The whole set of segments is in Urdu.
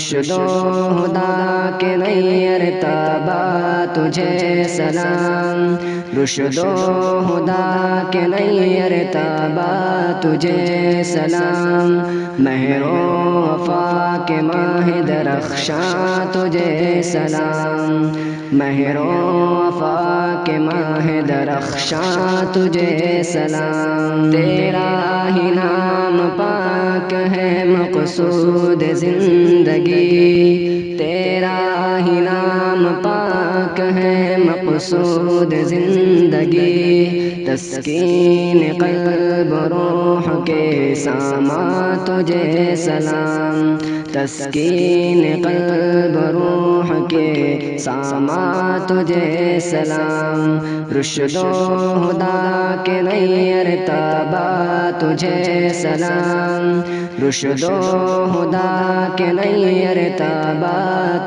رشد و ہدا کے نیر تابا تجھے سلام، رشد و ہدا کے نیر تابا تجھے سلام، مہر و وفا کے ماہ درخشاں تجھے سلام، مہر و وفا کے ماہ درخشاں تجھے سلام۔ تیرا ہی نام پاک ہے مقصود زندگی، تیرا ہی نام پاک ہے مقصود زندگی، تسکین قلب روح کے ساما تجھے سلام، تسکین قلب روح کے ساما تجھے سلام، رشد و ہدا کے نیر تابا تجھے سلام، رشد و ہدا کے نیر تابا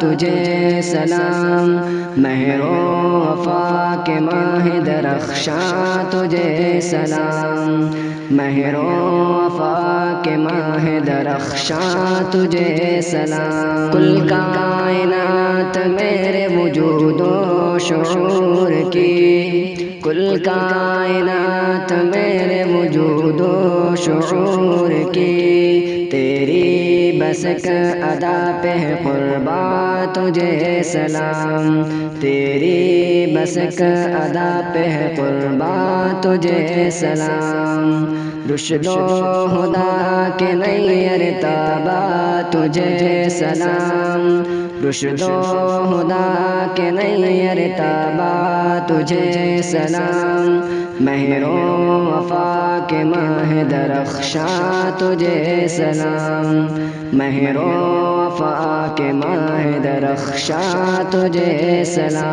تجھے سلام، مہر و وفا کے ماہ درخشاں تجھے سلام، مہر و وفا کے ماہ درخشاں تجھے سلام۔ کل کائنات میرے وجود و شعور کی، کل کائنات میرے وجود و شعور کی، تیری بسک ادا پہ قرباں تجھے سلام، تیری بسک ادا پہ قرباں تجھے سلام، رشد و ہدا کے نیر تابا تجھے سلام، رشد و ہدا کے نیر تابا تجھے سلام، مہر و وفا کے ماہ درخشاں تجھے سلام، مہر و وفا کے ماہ درخشاں تجھے سلام۔